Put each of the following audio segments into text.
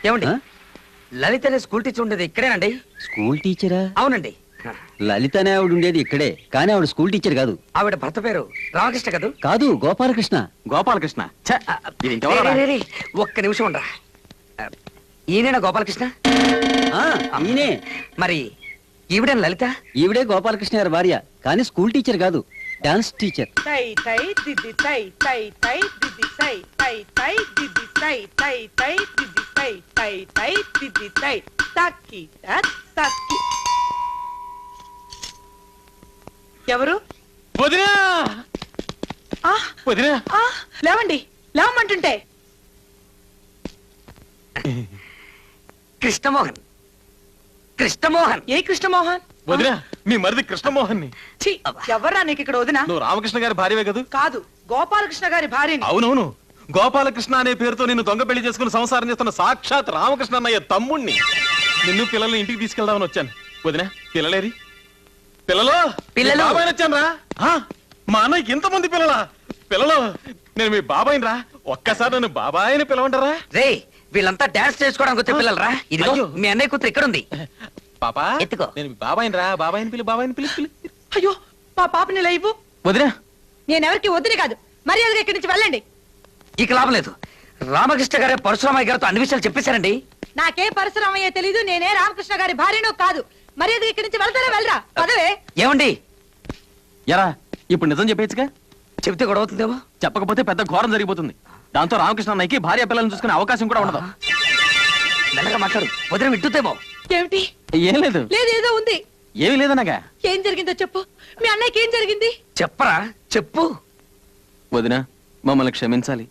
ఏమండి లలిత అనే school teacher ఉండేది ఇక్కడేనండి. స్కూల్ టీచరా? అవునండి. లలిత అనే ఆవిడ ఉండేది ఇక్కడే, కానీ ఆవిడ స్కూల్ టీచర్ కాదు. ఆవిడ భర్త పేరు రామకృష్ణ కదూ? కాదు, గోపాలకృష్ణ. గోపాలకృష్ణ. ఒక్క నిమిషం ఉండరా. ఈయనేనా గోపాలకృష్ణ? ఈయనే. మరి ఈవిడ లలిత? ఈవిడే గోపాలకృష్ణ గారి భార్య, కానీ స్కూల్ టీచర్ కాదు, డాన్స్ టీచర్. ఎవరు? వదినా వదినా లేవండి, లేవమంటుంటే. కృష్ణమోహన్. కృష్ణమోహన్? ఏ కృష్ణమోహన్? వదినా, మీ మరిది కృష్ణమోహన్ ని. ఎవర్రా నీకు ఇక్కడ వదినా? నువ్వు రామకృష్ణ గారి భార్యవే కదూ? కాదు, గోపాలకృష్ణ గారి భార్యని. అవునవును, గోపాలకృష్ణ అనే పేరుతో నిన్ను దొంగ పెళ్లి చేసుకుని సంసారం చేస్తున్న సాక్షాత్ రామకృష్ణ అన్నయ్య తమ్ముణ్ణి. నిన్ను పిల్లల్ని ఇంటికి తీసుకెళ్దామని వచ్చాను. వదినా, పిల్లలేరి? పిల్లలు వచ్చాను రా. మా అన్నయ్యకి ఇంతమంది పిల్లలా? పిల్లలు, నేను మీ బాబాయిని రా. ఒక్కసారి నన్ను బాబాయిని పిలవంటారా? రే, వీళ్ళంతా డాన్స్ చేసుకోవడానికి వచ్చే పిల్లలు రా. ఇది మీ అన్నయ్య కూతురు ఇక్కడ ఉంది. పాపా, ఎత్తుకో. నేను మీ బాబాయిని రా. బాబాయిని పిలి, బాబాయిని పిలి. అయ్యో, మా పాపని లేవు. వదినా, నేనెవరికి వదిలి కాదు, మర్యాదగా ఇక్కడి నుంచి వెళ్ళండి. ఇక లాభం లేదు. రామకృష్ణ గారే పరశురామయ్య గారితో అన్ని విషయాలు చెప్పేశారండి. నాకే పరశురామయ్య తెలీదు, నేనే రామకృష్ణ గారి భార్యను కాదు. మర్యాదగా ఇక్కడి నుంచి వెళ్తారా? వెళ్ళరా, పదవే. ఏమండి, ఎరా ఇప్పుడు నిజం చెప్పేచ్చుగా? చెబితే గొడవ అవుతుందేమో. చెప్పకపోతే పెద్ద ఘోరం జరిగిపోతుంది. దాంతో రామకృష్ణ అన్నయ్యకి భార్య పిల్లల్ని చూసుకునే అవకాశం కూడా ఉండదు. మెల్లగా మాట్లాడు, వదిన వింటుందేమో. ఏమిటి? ఏం లేదు. లేదు, ఏదో ఉంది. ఏమి లేదనగా. ఏం జరిగిందో చెప్పు. మీ అన్నయ్యకి ఏం జరిగింది? చెప్పరా, చెప్పు. వదినా, మమ్మల్ని క్షమించాలి.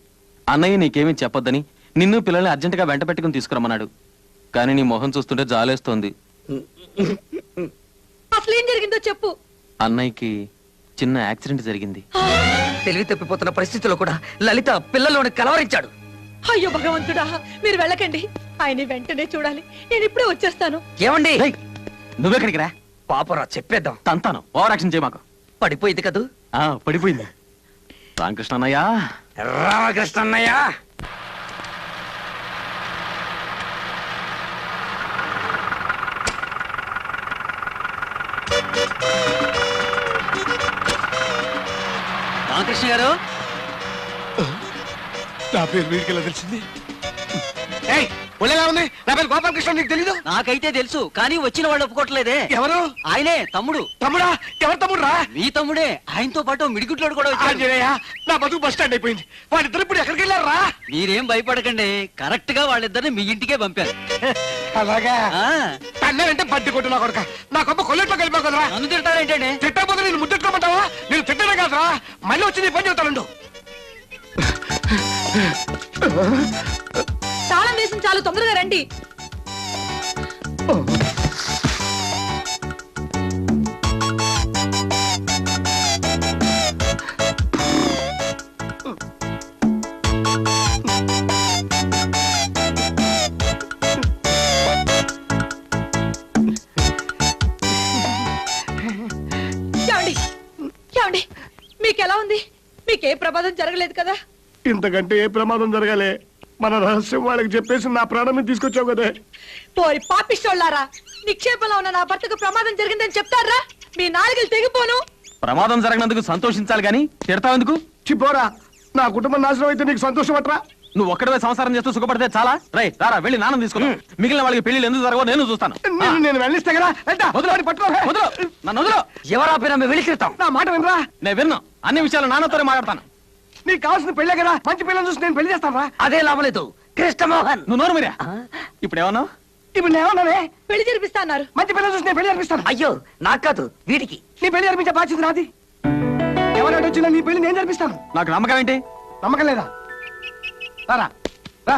అన్నయ్య నీకేమీ చెప్పొద్దని నిన్ను పిల్లల్ని అర్జెంటుగా వెంట పెట్టుకుని తీసుకురమ్మన్నాడు. కానీ నీ మొహం చూస్తుంటే జాలేస్తోంది. అసలు ఏం జరిగిందో చెప్పు. అన్నయ్యకి చిన్న యాక్సిడెంట్ జరిగింది. తెలివి తప్పిపోతున్న పరిస్థితిలో కూడా లలిత పిల్లల్లోని కలవరించాడు. అయ్యో భగవంతుడా, మీరు వెళ్ళకండి. ఆయన వెంటనే చూడాలి. నేను ఇప్పుడే వచ్చేస్తాను. ఏమండి, నువ్వెక్కడికి రా. పాపరా, చెప్పేద్దాం. తంతాను, ఓవర్ యాక్షన్ చేయ మాకు. పడిపోయింది కదూ? పడిపోయింది. రామకృష్ణ అన్నయ్య. రామకృష్ణ అన్నయ్య. రామకృష్ణ గారు, నా పేరు వీడికి ఎలా తెలిసింది? ఒళ్ళేలా ఉంది? నా పేరు గోపాలకృష్ణ, నీకు తెలీదు? నాకైతే తెలుసు, కానీ వచ్చిన వాళ్ళు ఒప్పుకోవట్లేదే. ఎవరు? ఆయనే, తమ్ముడు. తమ్ముడా? ఎవరు తమ్ముడు రా? మీ తమ్ముడే. ఆయనతో పాటు మిడిగుడ్లోడు కూడా వచ్చాడు. నా బతుకు బస్ స్టాండ్ అయిపోయింది. వాళ్ళిద్దరు ఇప్పుడు ఎక్కడికి వెళ్ళారు రా? మీరేం భయపడకండి, కరెక్ట్ గా వాళ్ళిద్దరిని మీ ఇంటికే పంపారు. అలాగా? అన్నారంటే బడ్డి కొట్టు నా కొడుక. నా కొబ్బ కొల్లెట్లో కలిపా కదరా. నన్ను తింటారేంటండి? తిట్టకపోతే నేను ముద్దెట్టుకోమంటావా? నేను తిట్టనే కాదురా, మళ్ళీ వచ్చి నీ పని చెబుతాను. తాళం వేసిన చాలు, తొందరగా రండి. ఏమండి, మీకెలా ఉంది? మీకే ప్రమాదం జరగలేదు కదా? ఇంతకంటే ఏ ప్రమాదం జరగాలి? మన రహస్యం వాళ్ళకి చెప్పేసి నా ప్రాణం తీసుకొచ్చావు కదే. పోరి పాపిస్తోళ్ళారా, నిక్షేపంలో ఉన్న నా భర్తకు ప్రమాదం జరిగిందని చెప్తారా? మీ నాలుగులు తెగిపోను. ప్రమాదం జరగనందుకు సంతోషించాలి గాని తిడతావెందుకు? చిపోరా, నా కుటుంబం నాశనం అయితే నీకు సంతోషం అట్రా? నువ్వు ఒక్కడవే సంసారం చేస్తూ సుఖపడితే చాలా. రారా, వెళ్ళి నాన్న తీసుకున్నా. మిగిలిన వాళ్ళకి పెళ్లి ఎందుకు జరగవో నేను చూస్తాను. నేను వెళ్ళిస్తే కదా. ఎవరా వెళ్ళికెళ్తాం? నా మాట వినరా? నేను విన్ను. అన్ని విషయాలు నాన్నతోనే మాట్లాడతాను. నీకు కావాల్సిన పెళ్ళే కదా, మంచి పిల్లలు చూసి నేను పెళ్లి చేస్తాను రా. అదే లాభం లేదు. కృష్ణమోహన్, నువ్వు నోరు మీరా. ఇప్పుడు ఏమన్నావు? ఇప్పుడు నేనేమన్నానే? పెళ్లి జరిపిస్తా అన్నారు. మంచి పిల్లలు చూసి నేను పెళ్లి జరిపిస్తాను. అయ్యో, నాకు కాదు, వీడికి. నీ పెళ్లి జరిపించే బాధ్యత నాది. ఎవరైనా వచ్చినా నీ పెళ్లి నేను జరిపిస్తాను. నాకు నమ్మకం ఏంటి? నమ్మకం లేదా? రారా రా.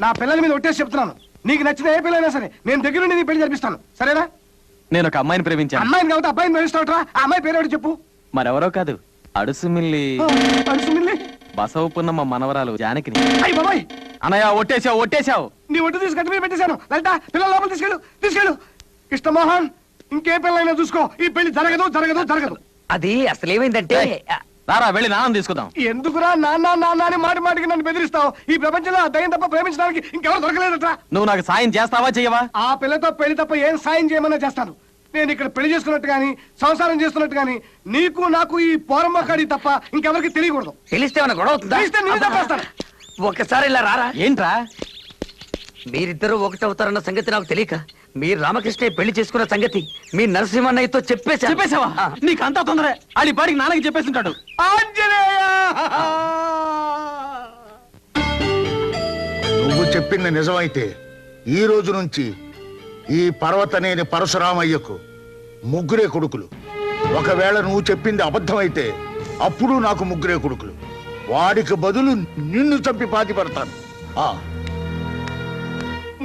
నా పిల్లల మీద ఒట్టేసి చెప్తున్నాను, నీకు నచ్చిన ఏ పిల్లైనా సరే నేను దగ్గర నుండి నీ పెళ్లి జరిపిస్తాను. సరేనా? నేను ఒక అమ్మాయిని ప్రేమించాను. అమ్మాయిని కాబట్టి అబ్బాయిని ప్రేమిస్తావుట్రా? ఆ అమ్మాయి పేరు చెప్పు. మరెవరో కాదు, అడుసుమిల్లి బసవపున్నమ్మ మనవరాలు జానకిని. అయ్యి బాబాయ్, అన్నయ్య ఒట్టేసావు, ఒట్టేసావు. నీ ఒట్టు తీసి గట్టి మీద పెట్టేశాను. లలిత, పిల్లల లోపల తీసుకెళ్ళు. కృష్ణమోహన్, ఇంకే పిల్లైనా చూసుకో, ఈ పెళ్లి జరగదు. అది అసలేమైందంటే రారా వెళ్ళి నాన్న తీసుకుందాం. ఎందుకురా నాన్న నాన్న అని మాటి మాటికి నన్ను బెదిరిస్తావు? ఈ ప్రపంచంలో ఆ దయ్యం తప్ప ప్రేమించడానికి ఇంకెవరు దొరకలేదట. నువ్వు నాకు సాయం చేస్తావా చెయ్యవా? ఆ పిల్లతో పెళ్లి తప్ప ఏం సాయం చేయమన్నా చేస్తాను. నేను ఇక్కడ పెళ్లి చేసుకున్నట్టు గాని సంసారం చేస్తున్నట్టు గాని నీకు నాకు ఈ పోరమ్మకాడి తప్ప ఇంకెవరికి తెలియకూడదు. తెలిస్తే ఏమైనా గొడవ అవుతుందా? తెలిస్తే నిన్ను చంపేస్తాను. ఒకసారి ఇలా రారా. ఏంట్రా? మీరిద్దరూ ఒకటవుతారన్న సంగతి నాకు తెలియక మీరు రామకృష్ణ పెళ్లి చేసుకున్న సంగతి మీ నరసింహన్నయ్యతో చెప్పేసావా? ఆ. నీకు అంతా తొందరే. ఆడి పాడికి నాన్నకి చెప్పేస్తుంటాడు. ఆంజనేయ! నువ్వు చెప్పింది నిజమైతే ఈ రోజు నుంచి ఈ పర్వతనేని పరశురామయ్యకు ముగ్గురే కొడుకులు. ఒకవేళ నువ్వు చెప్పింది అబద్ధమైతే అప్పుడు నాకు ముగ్గురే కొడుకులు. వాడికి బదులు నిన్ను చంపి పాతి పడతాను.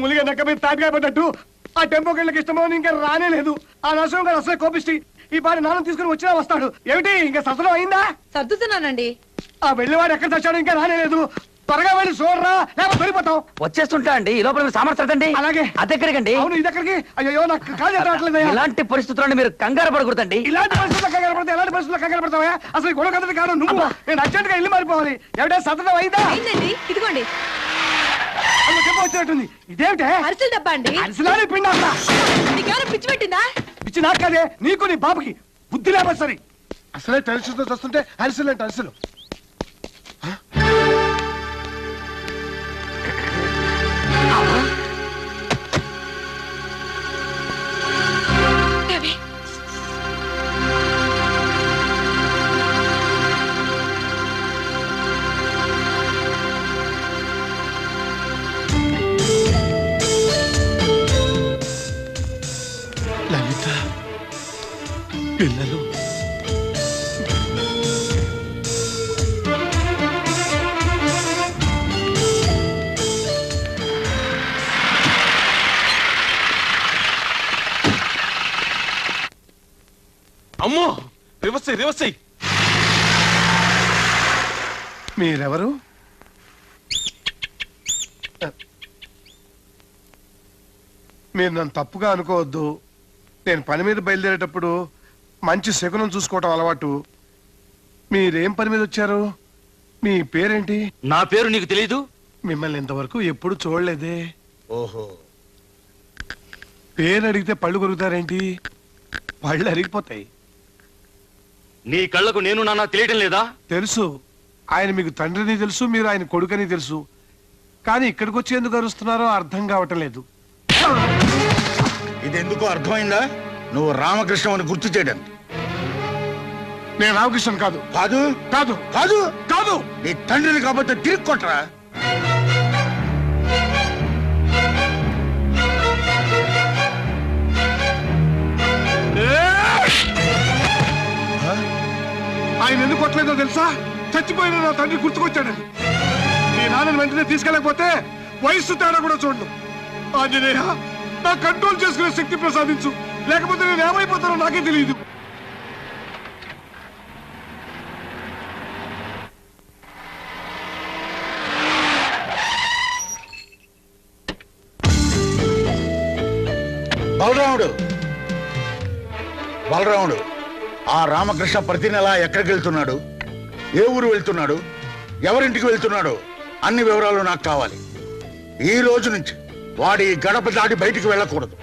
ములిగా నక్క మీద తాటిగా పడ్డట్టు ఆ టెంపో గిళ్ళకి ఇష్టమో ఇంకా రానే లేదు. ఆ నరసింహం గారు అసలే కోపిష్టి. ఈ పాటి నాన్న తీసుకుని వచ్చినా వస్తాడు. ఏమిటి ఇంకా ససనం అయిందా? సర్దుతున్నానండి. ఆ వెళ్ళివాడు ఎక్కడ తెచ్చాడు? ఇంకా రానే లేదు. త్వరగా వెళ్ళి చూడరా, లేకపోతే వెళ్ళిపోతాం. వచ్చేస్తుంటా అండి. ఈ లోపల మీరు సామర్థ్యండి. అలాగే. అదెక్కడికండి? అవును, ఇది ఎక్కడికి? అయ్యో నాకు కాదు రావట్లేదయ్యా. ఇలాంటి పరిస్థితుల్లో మీరు కంగారు పడకూడదండి. ఇలాంటి పరిస్థితుల్లో కంగారు పడతా, ఎలాంటి పరిస్థితుల్లో కంగారు పడతావా? అసలు గొడవ కథది కాదు నువ్వు. నేను అర్జెంట్ గా ఇల్లు మారిపోవాలి. ఎవడే సతతం అయిందా? అయిందండి, ఇదిగోండి. అందులో చెప్ప వచ్చినట్టుంది. ఇదేమిటే? అరిసెలు డబ్బా అండి. అరిసెలాని పిండి అంతా. నీకేమైనా పిచ్చి పెట్టిందా? పిచ్చి నాకు కాదే, నీకు నీ బాబుకి బుద్ధి లేకపోతే సరి. అసలే టెన్షన్తో వస్తుంటే అరిసెలు అంటే అరిసెలు. అవి. లలిత పిల్లలు అమ్మో, రివర్స్ రివర్స్. మీరెవరు? మీరు నన్ను తప్పుగా అనుకోవద్దు. నేను పని మీద బయలుదేరేటప్పుడు మంచి శకునం చూసుకోవటం అలవాటు. మీరేం పని మీద వచ్చారు? మీ పేరేంటి? నా పేరు నీకు తెలీదు? మిమ్మల్ని ఇంతవరకు ఎప్పుడు చూడలేదే. ఓహో, పేరు అడిగితే పళ్ళు కొరుకుతారేంటి? పళ్ళు అరిగిపోతాయి. నీ కళ్ళకు నేను నాన్న తెలియటం లేదా? తెలుసు, ఆయన మీకు తండ్రిని తెలుసు, మీరు ఆయన కొడుకని తెలుసు. కానీ ఇక్కడికి వచ్చి ఎందుకు అరుస్తున్నారో అర్థం కావటం లేదు. ఇది ఎందుకో అర్థమైందా? నువ్వు రామకృష్ణ అని గుర్తు చేయడానికి. నేను రామకృష్ణ కాదు. కాదు కాదు కాదు కాదు. నీ తండ్రిని కాబట్టి తిరిగి కొట్టరా. ఆయన ఎందుకు కొట్టలేదో తెలుసా? చచ్చిపోయిన నా తండ్రి గుర్తుకొచ్చాడని. నీ నాన్నని వెంటనే తీసుకెళ్ళకపోతే వయస్సు తేడా కూడా చూడను. ఆంజనేయ, నా కంట్రోల్ చేసుకునే శక్తి ప్రసాదించు, లేకపోతే నేను ఏమైపోతానో నాకే తెలియదు. బలరాముడు ఆ రామకృష్ణ ప్రతి నెల ఎక్కడికి వెళ్తున్నాడు, ఏ ఊరు వెళ్తున్నాడు, ఎవరింటికి వెళ్తున్నాడు అన్ని వివరాలు నాకు కావాలి. ఈ రోజు నుంచి వాడి గడప దాటి బయటికి వెళ్ళకూడదు.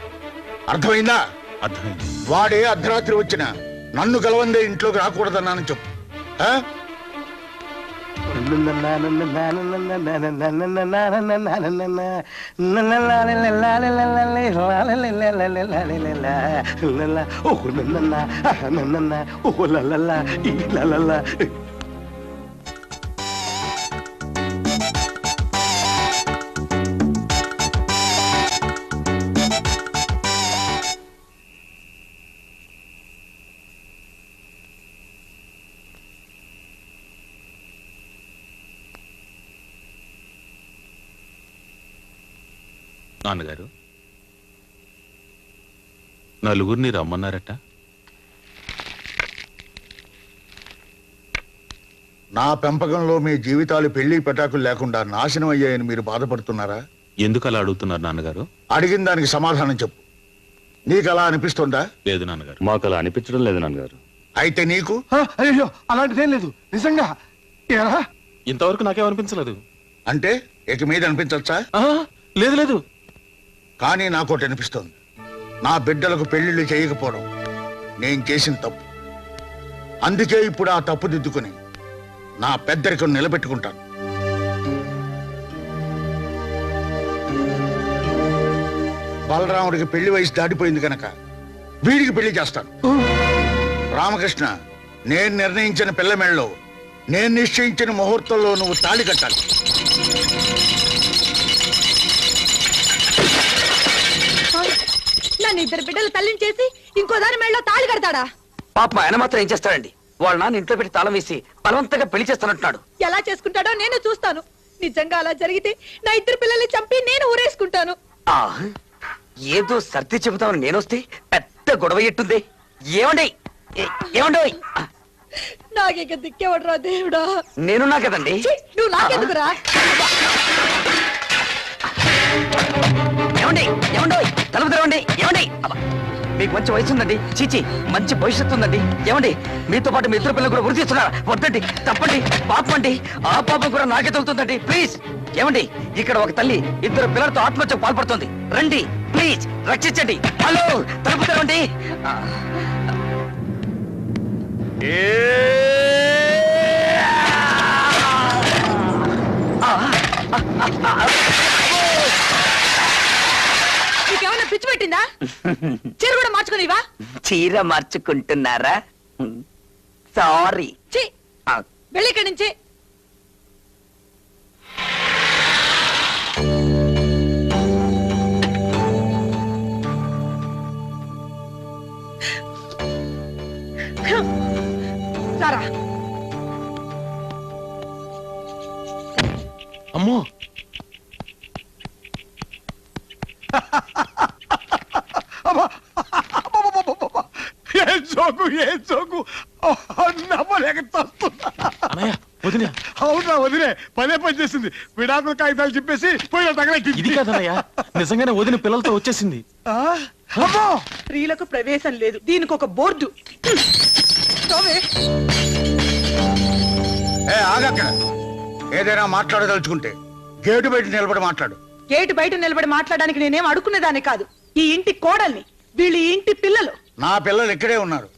అర్థమైందా? అర్థమైంది. వాడే అర్ధరాత్రి వచ్చిన నన్ను గలవందే ఇంట్లోకి రాకూడదన్నానని చెప్పు. ఆ? నాన్నగారు, నలుగురిని రమ్మన్నారట. నా పెంపకంలో మీ జీవితాలు పెళ్లి పెటాకులు లేకుండా నాశనం అయ్యాయని మీరు బాధపడుతున్నారా? ఎందుకు అలా అడుగుతున్నారు నాన్నగారు? అడిగిన దానికి సమాధానం చెప్పు. నీకు అలా అనిపిస్తుందా? లేదు నాన్నగారు. మాకు అలా అనిపించడం లేదు నాన్నగారు. అయితే నీకు అయ్యో అలాంటిదేం లేదు నిజంగా ఏరా ఇంతవరకు నాకేమనిపించలేదు. అంటే ఇక మీద అనిపించచ్చా? లేదు లేదు. కానీ నాకోటి అనిపిస్తోంది. నా బిడ్డలకు పెళ్లిళ్ళు చేయకపోవడం నేను చేసిన తప్పు. అందుకే ఇప్పుడు ఆ తప్పు దిద్దుకుని నా పెద్దరికం నిలబెట్టుకుంటాను. బలరాముడికి పెళ్లి వయసు దాటిపోయింది కనుక వీడికి పెళ్లి చేస్తాను. రామకృష్ణ, నేను నిర్ణయించిన పిల్ల మెళ్ళలో నేను నిశ్చయించిన ముహూర్తంలో నువ్వు తాళి కట్టాలి. నన్ను ఇద్దరు బిడ్డలు తల్లిని చేసి ఇంకో దాని మెళ్ళలో తాళి కడతాడా? పాపం ఆయన మాత్రం ఏం చేస్తాడండి? వాళ్ళ నాన్న ఇంట్లో పెట్టి తాళం వేసి బలవంతంగా పెళ్లి చేస్తానంటున్నాడు. ఎలా చేసుకుంటాడో నేను చూస్తాను. నిజంగా అలా జరిగితే నా ఇద్దరు పిల్లల్ని చంపి నేను ఊరేసుకుంటాను. ఆ, ఏదో సర్ది చెబుతామని నేనొస్తే పెద్ద గొడవ ఎట్టుంది. ఏమండి ఏమండి? నాకిక దిక్కేవడరా దేవుడా. నేనున్నా కదండి. ఛీ, నువ్వు నాకెందుకురా? ఏమండి ఏమండో తలుపు తెరవండి. ఏమండి అబ్బా, మీకు మంచి వయసు ఉందండి. చీచి, మంచి భవిష్యత్తు ఉందండి. ఏమండి మీతో పాటు మీ ఇద్దరు పిల్లలు కూడా వృద్ధి చేస్తున్నారా? వద్దండి, తప్పండి, పాపం అండి. ఆ పాపం కూడా నాకే తగులుతుందండి. ప్లీజ్ ఏమండి, ఇక్కడ ఒక తల్లి ఇద్దరు పిల్లలతో ఆత్మహత్యకు పాల్పడుతుంది. రండి ప్లీజ్, రక్షించండి. హలో, తలుపు తెరవండి. నీకేమైనా పిచ్చి పెట్టిందా? చీర కూడా మార్చుకునివా? చీర మార్చుకుంటున్నారా? సారీ. ఛీ, వెళ్ళి ఇక్కడి నుంచి. సారా అమ్మో, ఏం జోకు నమ్మలేక తస్తున్నా. అన్నయ్య వదిన, అవునా వదిలే పదే పని చేసింది. విడాకుల కాగితాలు చెప్పేసి పోయిన ఇది తగలెట్టింది. కాదన్నయ్య, నిజంగానే వదిన పిల్లలతో వచ్చేసింది. అమ్మో స్త్రీలకు ప్రవేశం లేదు, దీనికి ఒక బోర్డు. ఆగక్కడ. ఏదైనా మాట్లాడదలుచుకుంటే గేటు బయట నిలబడి మాట్లాడు. గేటు బయట నిలబడి మాట్లాడడానికి నేనేం అడుక్కునేదాన్ని కాదు. ఈ ఇంటి కోడల్ని, వీళ్ళు ఈ ఇంటి పిల్లలు. నా పిల్లలు ఇక్కడే ఉన్నారు.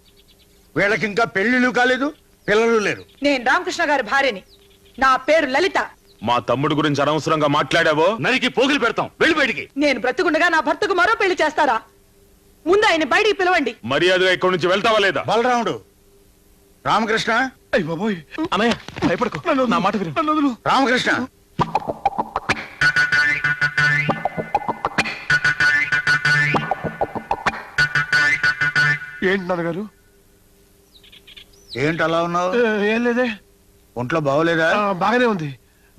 వీళ్ళకి ఇంకా పెళ్లిళ్ళు కాలేదు, పిల్లలు లేరు. నేను రామకృష్ణ గారి భార్యని. నా పేరు లలిత. మా తమ్ముడు గురించి అనవసరంగా మాట్లాడావో నరికి పోగులు పెడతాం. వెళ్ళి బయటికి. నేను బ్రతుకుండగా నా భర్తకు మరో పెళ్లి చేస్తారా? ముందు ఆయన బయటికి పిలవండి. మర్యాదగా ఇక్కడి నుంచి వెళ్తావా లేదా? బలరాముడు, రామకృష్ణ, అయ్య బాబోయ్, అన్నయ్య భయపడకు, నా మాట విను. నన్ను వదులు. రామకృష్ణ. ఏంటి నాన్నగారు? ఏంటి అలా ఉన్నావు? ఏం లేదే, ఒంట్లో బాగోలేదా? బాగానే ఉంది.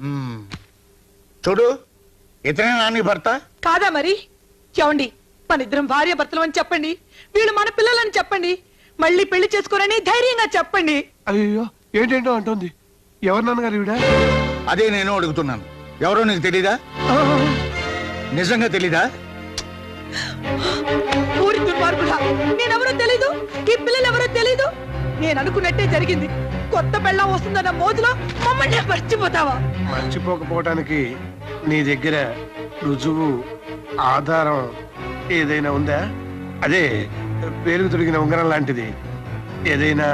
మ్మ్. చూడు, ఇతనే నాని భర్త. కాదా మరి? చెవండి, మన ఇద్దరం భార్య భర్తలు అని చెప్పండి. వీళ్ళు మన పిల్లలని చెప్పండి. మళ్ళీ పెళ్లి చేసుకోరని ధైర్యంగా చెప్పండి. అయ్యో ఏంటేంటో అంటుంది. ఎవరు నాన్నగారు ఈవిడ? అదే నేను అడుగుతున్నాను. ఎవరో నీకు తెలీదా? నిజంగా తెలీదా? ఊరి దుర్మార్గుడా, నేనెవరో తెలీదు, ఈ పిల్లలు ఎవరో తెలీదు. నేను అనుకున్నట్టే జరిగింది. కొత్త పెళ్ళం వస్తుందన్న మోజులో మమ్మల్ని మర్చిపోతావా? మర్చిపోకపోవటానికి నీ దగ్గర రుజువు, ఆధారం ఏదైనా ఉందా? అదే పేరుకు తొడిగిన ఉంగరం లాంటిది ఏదైనా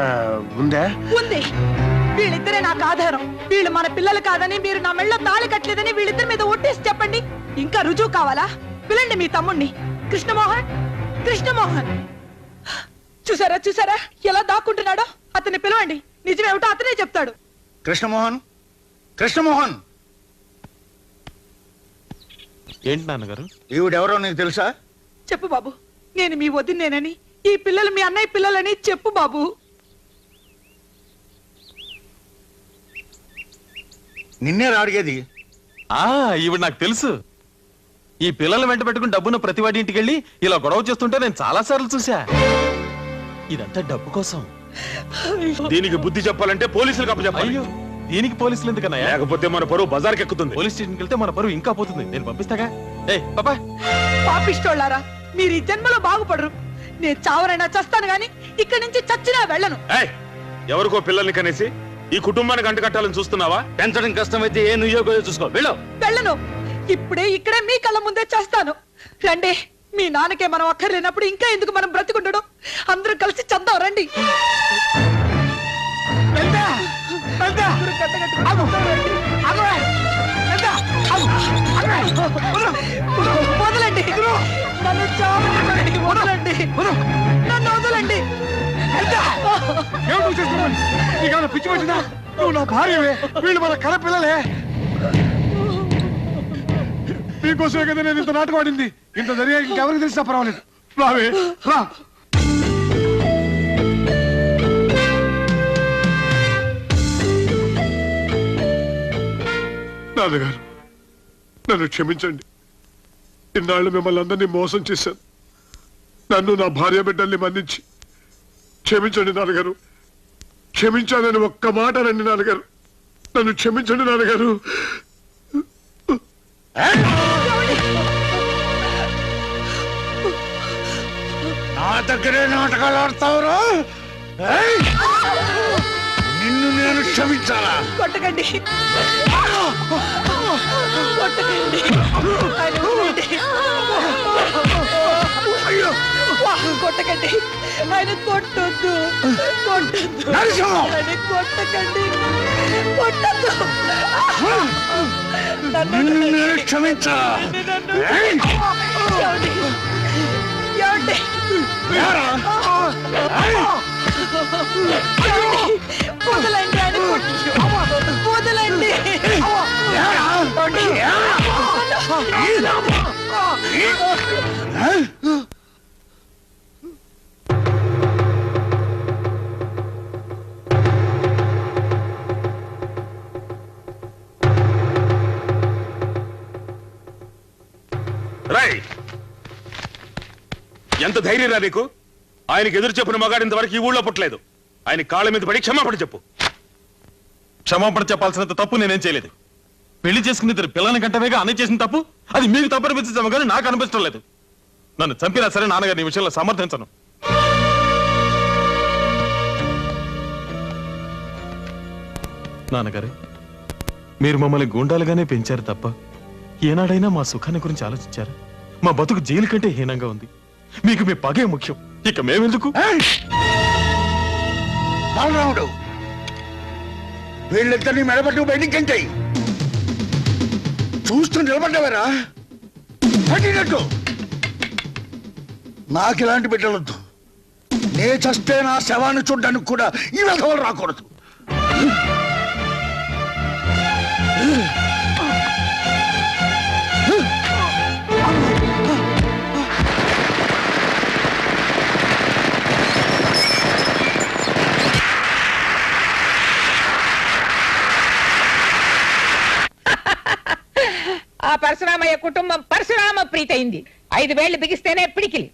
ఉందా? ఉంది. వీళ్ళిద్దరే నాకు ఆధారం. వీళ్ళు మన పిల్లలు కాదని, మీరు నా మెళ్ళ తాళి కట్టలేదని వీళ్ళిద్దరి మీద ఒట్టేసి చెప్పండి. ఇంకా రుజువు కావాలా? పిలండి మీ తమ్ముణ్ణి, కృష్ణమోహన్. కృష్ణమోహన్ చూసారా చూసారా ఎలా దాక్కుంటున్నాడో? అతన్ని పిలవండి. నిజమేమిటో అతనే చెప్తాడు. కృష్ణమోహన్, కృష్ణమోహన్. ఏంటి నాన్నగారు? ఈవిడెవరో నీకు తెలుసా? చెప్పు బాబు, నేను మీ వదినేనని, ఈ పిల్లలు మీ అన్నయ్య పిల్లలని చెప్పు బాబు. నిన్నే అడిగేది. ఈవిడ నాకు తెలుసు. ఈ పిల్లలు వెంట పెట్టుకుని డబ్బును ప్రతివాడి ఇంటికి వెళ్ళి ఇలా గొడవ చేస్తుంటే నేను చాలా సార్లు చూసా. ఇదంతా డబ్బు కోసం. దీనికి బుద్ధి చెప్పాలంటే పోలీసులకు అప్పచెప్పాలి. అయ్యో, దీనికి పోలీసులు ఎందుకన్నయ్య? లేకపోతే మన పరువు బజార్కి ఎక్కుతుంది. పోలీస్ స్టేషన్కి వెళ్తే మన పరువు ఇంకా పోతుంది. నేను పంపిస్తాగా. ఏ పాపా, పాపిష్టోళ్ళారా, మీరు ఈ జన్మలో బాగుపడరు. నేను చావరైనా చస్తాను గాని ఇక్కడి నుంచి చచ్చినా వెళ్ళను. ఏయ్, ఎవరికో పిల్లల్ని కనేసి ఈ కుటుంబానికి అంటకట్టాలని చూస్తున్నావా? పెంచడం కష్టమైతే ఏ నువ్వో చూసుకో వెళ్ళు. వెళ్ళను. ఇప్పుడే ఇక్కడే మీ కళ్ళ ముందే చేస్తాను. రండి, మీ నాన్నకే మనం అక్కర్లేనప్పుడు ఇంకా ఎందుకు మనం బ్రతికుండడం? అందరూ కలిసి చద్దాం రండి. అందరూ కట్టకట్టుకుని వదలండి, నన్ను చావనివ్వండి, వదలండి, నన్ను వదలండి. నీకేమైనా పిచ్చి పట్టిందా? నువ్వు నా భార్యవే, వీళ్ళు మన కల పిల్లలే. నీకోసమే కదా నేను ఇంత నాటకం ఆడింది. ఇంత జరిగా ఇంకెవరికి తెలిసినా పర్వాలేదు. రావే రా. నాన్నగారు, నన్ను క్షమించండి. ఇన్నాళ్ళు మిమ్మల్ని అందరినీ మోసం చేశాను. నన్ను నా భార్య బిడ్డల్ని మన్నించి క్షమించండి నాన్నగారు. క్షమించాలని ఒక్క మాట రండి నాన్నగారు. నన్ను క్షమించండి నాన్నగారు. నా దగ్గరే నాటకాలు ఆడతావురా? నిన్ను నేను క్షమించాలా? కొట్టకండి, కొట్టకండి, ఆయన వదలండి. కొట్టకండి, ఆయన కొట్టొద్దు, కొట్టొద్దు, ఆయన కొట్టకండి, కొట్టొద్దు. నిన్ను నేను క్షమించాలా? ఏమండి? ఏమండి? వదలండి, ఆయన వదలండి. రాయ్, ఎంత ధైర్యం రా నీకు? ఆయనకి ఎదురు చెప్పిన మగాడు ఇంతవరకు ఈ ఊళ్ళో పుట్టలేదు. ఆయన కాళ్ళ మీద పడి క్షమాపణ చెప్పు. క్షమాపణ చెప్పాల్సినంత తప్పు నేనేం చేయలేదు. పెళ్లి చేసుకుని ఇద్దరు పిల్లల్ని కంటవేగా అన్నయ్య చేసిన తప్పు అది మీకు తప్పు అనిపించడం కానీ నాకు అనిపించడం లేదు. నన్ను చంపినా సరే నాన్నగారు ఈ విషయంలో సమర్థించను. నాన్నగారు, మీరు మమ్మల్ని గుండాలుగానే పెంచారు తప్ప ఏనాడైనా మా సుఖాన్ని గురించి ఆలోచించారు? మా బతుకు జైలు కంటే హీనంగా ఉంది. మీకు మీ పగే ముఖ్యం, ఇక మేమెందుకు? బాలరాముడు, వీళ్ళిద్దరిని మెడబట్టు బయటికి చూస్తూ నిలబడ్డావరా? పట్టినట్టు నాకు ఇలాంటి బిడ్డలొద్దు. నే చస్తే నా శవాన్ని చూడ్డానికి కూడా ఈ వెధవలు రాకూడదు. ఆ పరశురామయ్య కుటుంబం పరశురామ ప్రీతయింది. 5 వేళ్లు బిగిస్తేనే పిడికిలి,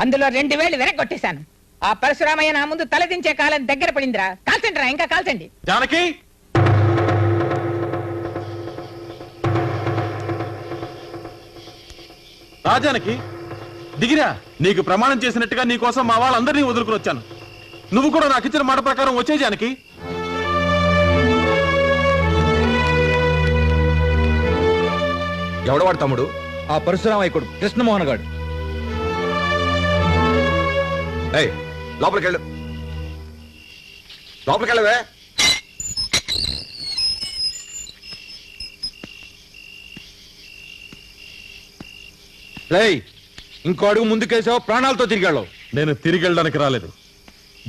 అందులో 2 వేళ్లు వెనక్కొట్టేశాను. ఆ పరశురామయ్య నా ముందు తలదించే కాలం దగ్గర పడిందిరా. కాల్చండి రా, ఇంకా కాల్చండి. జానకి, రాజానకి దిగిరా. నీకు ప్రమాణం చేసినట్టుగా నీ కోసం మా వాళ్ళందరినీ వదులుకుని వచ్చాను. నువ్వు కూడా నాకు ఇచ్చిన మాట ప్రకారం వచ్చే జానకి. ఎవడవాడు తమ్ముడు? ఆ పరశురామయ్య కొడుకు కృష్ణమోహన్ గాడు. ఏయ్, లోపలికెళ్ళు, లోపలికెళ్ళవే. రేయ్, ఇంకో అడుగు ముందుకేసావు ప్రాణాలతో తిరిగాడు. నేను తిరిగి వెళ్ళడానికి రాలేదు,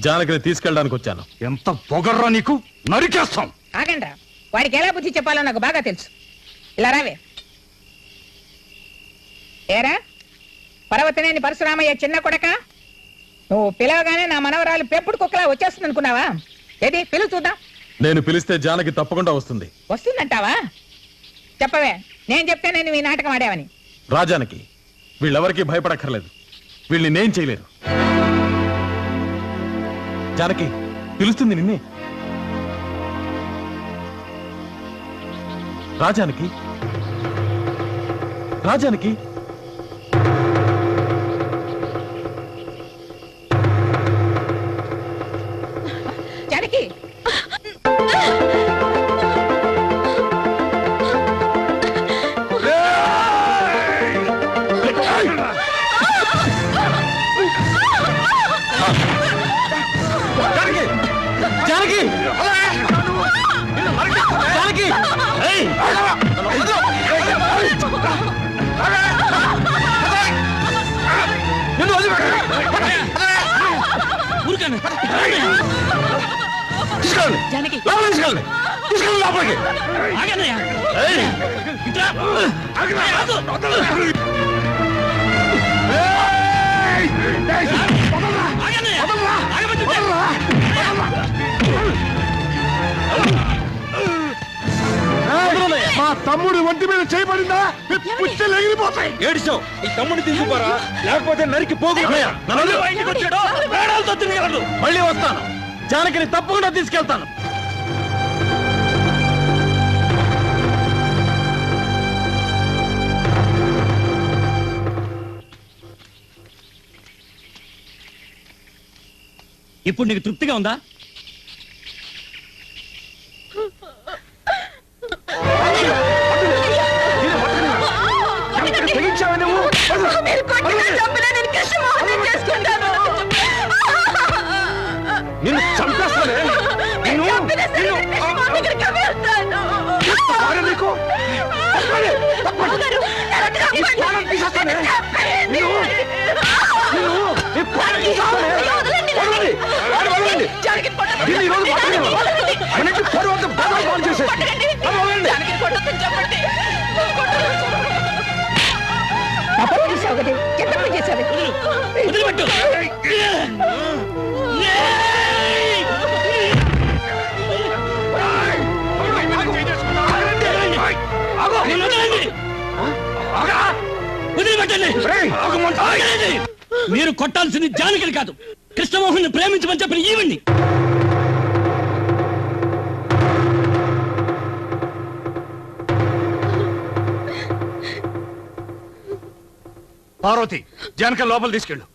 జానకిని తీసుకెళ్ళడానికి వచ్చాను. ఎంత పొగర్రా నీకు, నరికేస్తాం. ఆగండ్రా, వాడికి ఎలా బుద్ధి చెప్పాలో నాకు బాగా తెలుసు. ఇలా రావే. ఏరా పర్వతనేని పరశురామయ్య చిన్న కొడక, నువ్వు పిలవగానే నా మనవరాలు పెంపుడు కుక్కలా వచ్చేస్తుంది అనుకున్నావా? ఏది పిలువు చూద్దాం. నేను పిలిస్తే జానకి తప్పకుండా వస్తుంది. వస్తుందంటావా? చెప్పవే, నేను చెప్తే నేను ఈ నాటకం ఆడావని. రాజానికి వీళ్ళెవరికీ భయపడక్కర్లేదు, వీళ్ళని నేను చేయలేరు. జానకి పిలుస్తుంది నిన్నే. రాజానికి, రాజానికి తీసుకెళ్ళండి జానకి లోపలికి తీసుకెళ్ళండి తీసుకెళ్ళండి లోపలికి ఏయ్! మా తమ్ముడు ఒంటి మీద చేయబడిందా పుచ్చలు ఎగిరిపోతాయి. ఏడిచావు ఈ తమ్ముడిని తీసుకుపోరా లేకపోతే నరికి పోగు మళ్ళీ వస్తాను జానకిని తప్పకుండా తీసుకెళ్తాను. ఇప్పుడు నీకు తృప్తిగా ఉందా? తెగించావా నువ్వు? మీరు కొట్టినా చంపినా నేను కృష్ణమోహన్ని చేసుకుంటాను. నిన్ను చంపేస్తానే మీరు చంపినా సరే నేను కృష్ణమోహన్ దగ్గరికి వెళ్తాను. బాగా నీకు తప్పండి, తప్పండి. బావగారు, నన్ను నీ చంపండి. ప్రాణం తీసేస్తానే. చంపండి. నీ ప్రాణం తీసేస్తానే. వదలండి. వదలండి. వదలండి. జానకిని కొట్టొద్దు. దీన్ని ఈ రోజు పట్టుకుని వదలండి. అన్నిటి పరువంతా బాగా పాలు చేసేసి కొట్టకండి. జానకిని కొట్టొద్దని చెప్పండి. చేసావు కదా ఎంత పని చేశావు వదిలిపెట్టు. వదిలిపెట్టండి. ఆగండి. మీరు కొట్టాల్సింది జానకిని కాదు, కృష్ణమోహన్ ప్రేమించమని చెప్పిన ఈవిడ్ని. పార్వతి జానకి లోపల తీసుకెళ్ళు.